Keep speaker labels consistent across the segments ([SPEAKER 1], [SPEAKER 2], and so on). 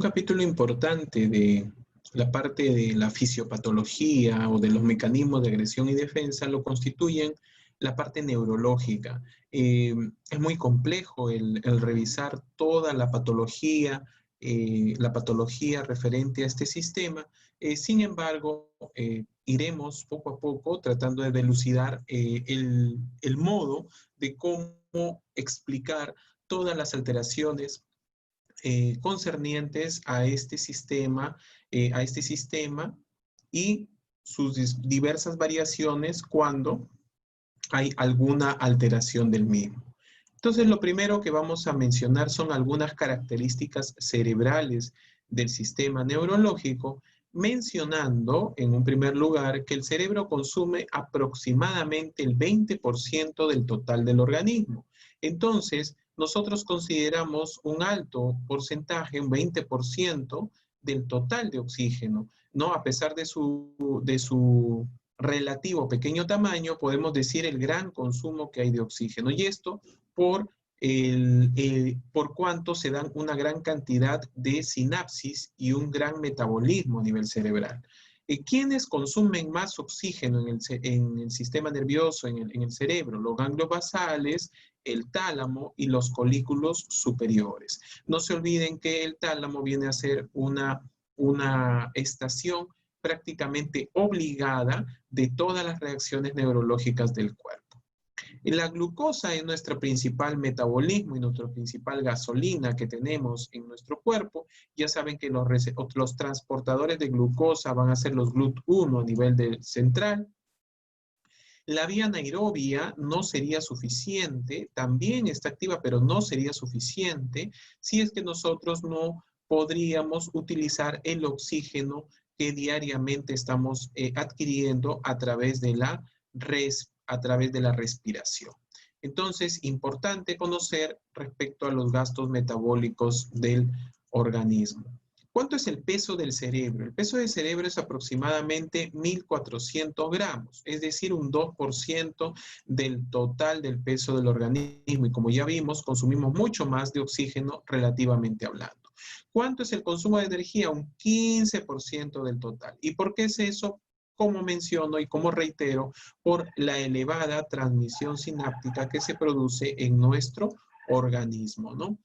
[SPEAKER 1] capítulo importante de la parte de la fisiopatología o de los mecanismos de agresión y defensa lo constituyen la parte neurológica. Es muy complejo el revisar toda la patología referente a este sistema. Sin embargo, iremos poco a poco tratando de dilucidar el modo de cómo explicar todas las alteraciones concernientes a este sistema y sus diversas variaciones cuando hay alguna alteración del mismo. Entonces, lo primero que vamos a mencionar son algunas características cerebrales del sistema neurológico, mencionando en un primer lugar que el cerebro consume aproximadamente el 20% del total del organismo. Entonces, nosotros consideramos un alto porcentaje, un 20% del total de oxígeno, ¿no? A pesar de su relativo pequeño tamaño, podemos decir el gran consumo que hay de oxígeno. Y esto por cuanto se dan una gran cantidad de sinapsis y un gran metabolismo a nivel cerebral. ¿Quiénes consumen más oxígeno en el sistema nervioso, en el cerebro? Los ganglios basales, el tálamo y los colículos superiores. No se olviden que el tálamo viene a ser una estación prácticamente obligada de todas las reacciones neurológicas del cuerpo. La glucosa es nuestro principal metabolismo y nuestra principal gasolina que tenemos en nuestro cuerpo. Ya saben que los transportadores de glucosa van a ser los GLUT1 a nivel central. La vía anaerobia no sería suficiente, también está activa, pero no sería suficiente si es que nosotros no podríamos utilizar el oxígeno que diariamente estamos adquiriendo a través de la respiración. Entonces, importante conocer respecto a los gastos metabólicos del organismo. ¿Cuánto es el peso del cerebro? El peso del cerebro es aproximadamente 1.400 gramos, es decir, un 2% del total del peso del organismo. Y como ya vimos, consumimos mucho más de oxígeno relativamente hablando. ¿Cuánto es el consumo de energía? Un 15% del total. ¿Y por qué es eso? Como menciono y como reitero, por la elevada transmisión sináptica que se produce en nuestro organismo, ¿no?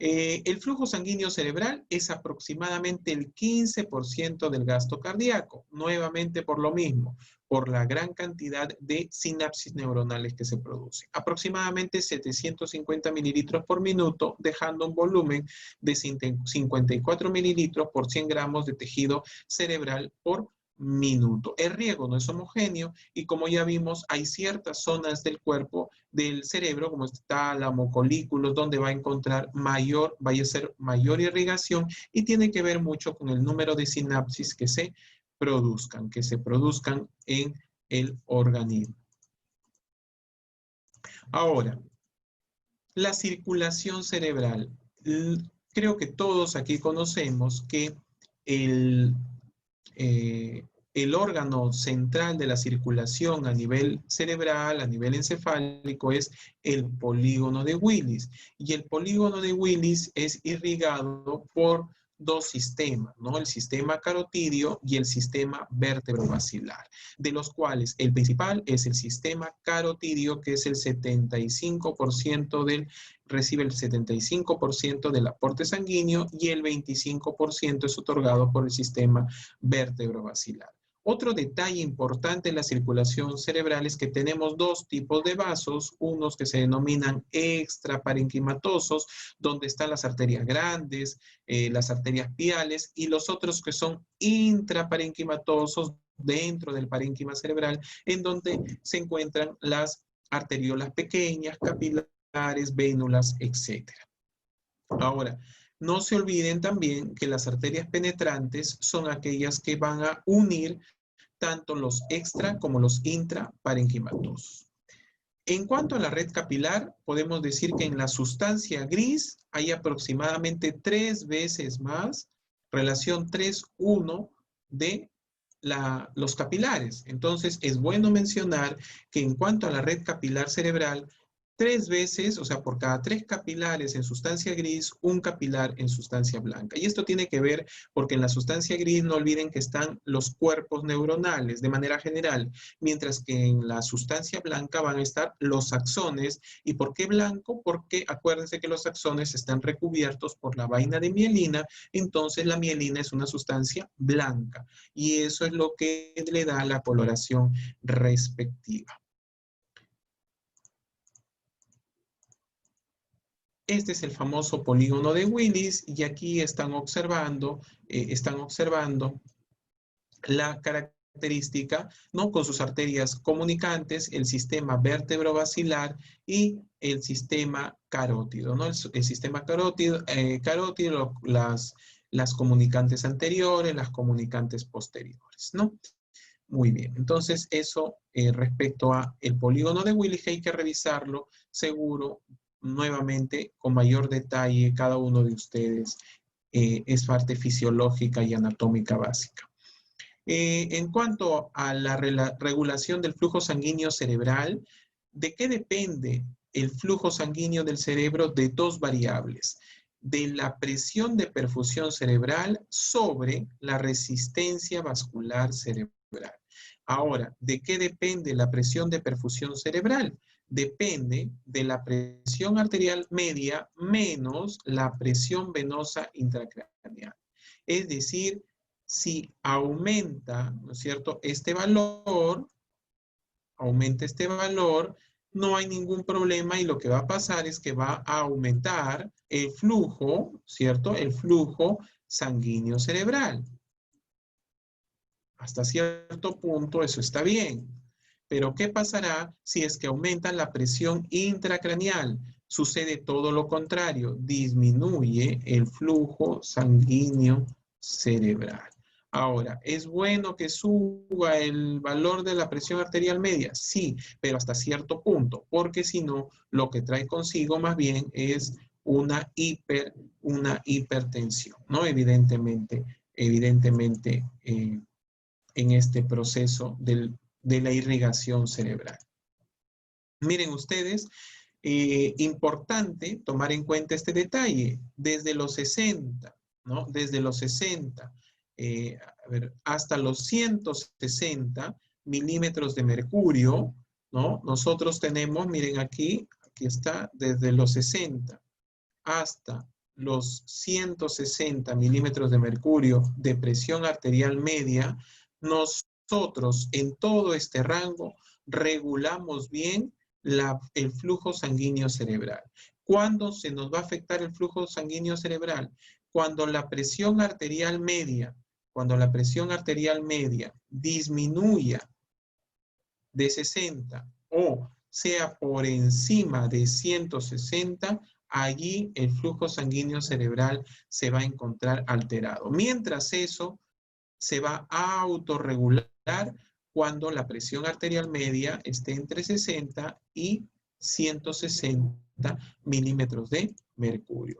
[SPEAKER 1] El flujo sanguíneo cerebral es aproximadamente el 15% del gasto cardíaco, nuevamente por lo mismo, por la gran cantidad de sinapsis neuronales que se produce. Aproximadamente 750 mililitros por minuto, dejando un volumen de 54 mililitros por 100 gramos de tejido cerebral por minuto. El riego no es homogéneo y como ya vimos, hay ciertas zonas del cuerpo, del cerebro, como este tálamo, colículos, donde va a ser mayor irrigación y tiene que ver mucho con el número de sinapsis que se produzcan en el organismo. Ahora, la circulación cerebral. Creo que todos aquí conocemos que el órgano central de la circulación a nivel cerebral, a nivel encefálico, es el polígono de Willis. Y el polígono de Willis es irrigado por dos sistemas, ¿no? El sistema carotidio y el sistema vértebro-basilar, de los cuales el principal es el sistema carotidio, que es el 75% recibe el 75% del aporte sanguíneo y el 25% es otorgado por el sistema vértebro-basilar. Otro detalle importante en la circulación cerebral es que tenemos dos tipos de vasos, unos que se denominan extraparenquimatosos, donde están las arterias grandes, las arterias piales, y los otros que son intraparenquimatosos dentro del parénquima cerebral, en donde se encuentran las arteriolas pequeñas, capilares, vénulas, etc. Ahora, no se olviden también que las arterias penetrantes son aquellas que van a unir tanto los extra como los intraparenquimatosos. En cuanto a la red capilar, podemos decir que en la sustancia gris hay aproximadamente 3 veces más, relación 3:1 de los capilares. Entonces, es bueno mencionar que en cuanto a la red capilar cerebral, 3 veces, o sea, por cada 3 capilares en sustancia gris, un capilar en sustancia blanca. Y esto tiene que ver porque en la sustancia gris no olviden que están los cuerpos neuronales de manera general, mientras que en la sustancia blanca van a estar los axones. ¿Y por qué blanco? Porque acuérdense que los axones están recubiertos por la vaina de mielina, entonces la mielina es una sustancia blanca y eso es lo que le da la coloración respectiva. Este es el famoso polígono de Willis y aquí están observando la característica, ¿no? Con sus arterias comunicantes, el sistema vértebro-basilar y el sistema carótido, ¿no? El sistema carótido, las comunicantes anteriores, las comunicantes posteriores, ¿no? Muy bien, entonces eso respecto a el polígono de Willis, hay que revisarlo seguro nuevamente con mayor detalle cada uno de ustedes. Es parte fisiológica y anatómica básica. En cuanto a la regulación del flujo sanguíneo cerebral, ¿de qué depende el flujo sanguíneo del cerebro? De 2 variables, de la presión de perfusión cerebral sobre la resistencia vascular cerebral. Ahora, ¿de qué depende la presión de perfusión cerebral? Depende de la presión arterial media menos la presión venosa intracraneal. Es decir, si aumenta, ¿no es cierto?, aumenta este valor, no hay ningún problema y lo que va a pasar es que va a aumentar el flujo, ¿cierto?, el flujo sanguíneo cerebral. Hasta cierto punto eso está bien. Pero ¿qué pasará si es que aumenta la presión intracraneal? Sucede todo lo contrario, disminuye el flujo sanguíneo cerebral. Ahora, ¿es bueno que suba el valor de la presión arterial media? Sí, pero hasta cierto punto, porque si no, lo que trae consigo más bien es una hipertensión, ¿no? Evidentemente, en este proceso de la irrigación cerebral. Miren ustedes, importante tomar en cuenta este detalle. Desde los 60, ¿no? Desde los 60 hasta los 160 milímetros de mercurio, ¿no? Nosotros tenemos, miren aquí está, desde los 60 hasta los 160 milímetros de mercurio de presión arterial media, nosotros en todo este rango regulamos bien el flujo sanguíneo cerebral. ¿Cuándo se nos va a afectar el flujo sanguíneo cerebral? Cuando la presión arterial media disminuya de 60 o sea por encima de 160, allí el flujo sanguíneo cerebral se va a encontrar alterado. Mientras eso se va a autorregular cuando la presión arterial media esté entre 60 y 160 milímetros de mercurio.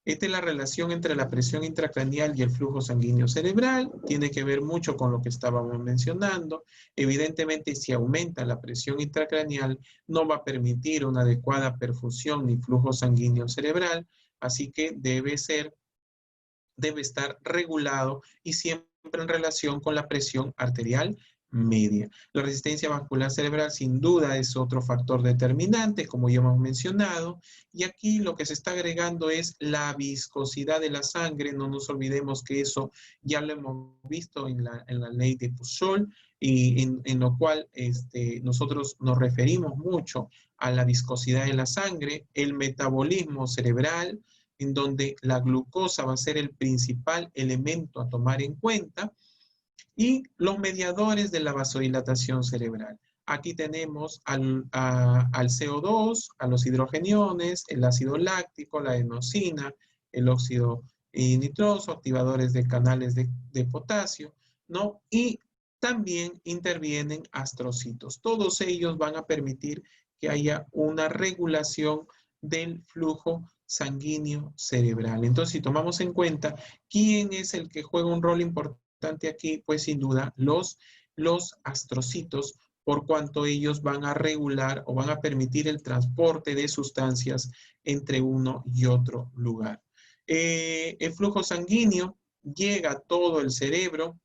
[SPEAKER 1] Esta es la relación entre la presión intracraneal y el flujo sanguíneo cerebral. Tiene que ver mucho con lo que estábamos mencionando. Evidentemente, si aumenta la presión intracraneal, no va a permitir una adecuada perfusión ni flujo sanguíneo cerebral. Así que debe estar regulado y siempre en relación con la presión arterial media. La resistencia vascular cerebral sin duda es otro factor determinante, como ya hemos mencionado, y aquí lo que se está agregando es la viscosidad de la sangre. No nos olvidemos que eso ya lo hemos visto en la ley de Puchol, y en lo cual nosotros nos referimos mucho a la viscosidad de la sangre, el metabolismo cerebral, en donde la glucosa va a ser el principal elemento a tomar en cuenta, y los mediadores de la vasodilatación cerebral. Aquí tenemos al CO2, a los hidrogeniones, el ácido láctico, la adenosina, el óxido nitroso, activadores de canales de potasio, ¿no? Y también intervienen astrocitos. Todos ellos van a permitir que haya una regulación del flujo sanguíneo cerebral. Entonces, si tomamos en cuenta quién es el que juega un rol importante aquí, pues sin duda los astrocitos, por cuanto ellos van a regular o van a permitir el transporte de sustancias entre uno y otro lugar. El flujo sanguíneo llega a todo el cerebro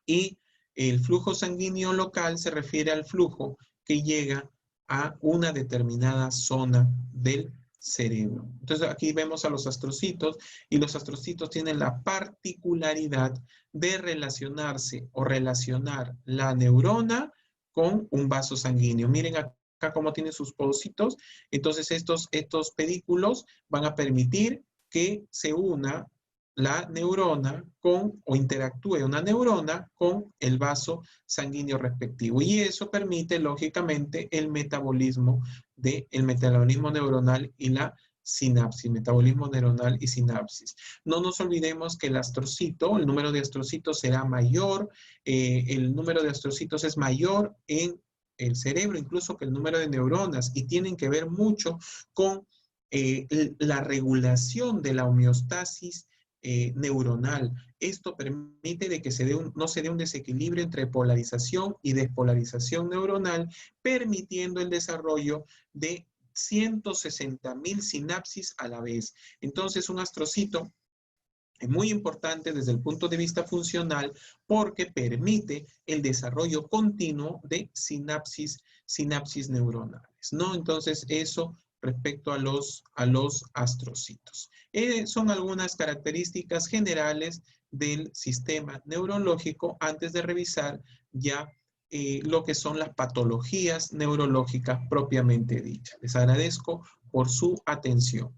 [SPEAKER 1] y el flujo sanguíneo local se refiere al flujo que llega a una determinada zona del cerebro. Entonces aquí vemos a los astrocitos y los astrocitos tienen la particularidad de relacionarse o relacionar la neurona con un vaso sanguíneo. Miren acá cómo tienen sus pocitos. Entonces estos pedículos van a permitir que se una la neurona con, o interactúe una neurona con el vaso sanguíneo respectivo. Y eso permite, lógicamente, el metabolismo neuronal y la sinapsis, metabolismo neuronal y sinapsis. No nos olvidemos que el astrocito, el número de astrocitos será mayor, el número de astrocitos es mayor en el cerebro, incluso que el número de neuronas, y tienen que ver mucho con la regulación de la homeostasis neuronal. Esto permite de que no se dé un desequilibrio entre polarización y despolarización neuronal, permitiendo el desarrollo de 160.000 sinapsis a la vez. Entonces, un astrocito es muy importante desde el punto de vista funcional porque permite el desarrollo continuo de sinapsis neuronales, ¿no? Entonces, eso respecto a los astrocitos. Son algunas características generales del sistema neurológico antes de revisar ya lo que son las patologías neurológicas propiamente dichas. Les agradezco por su atención.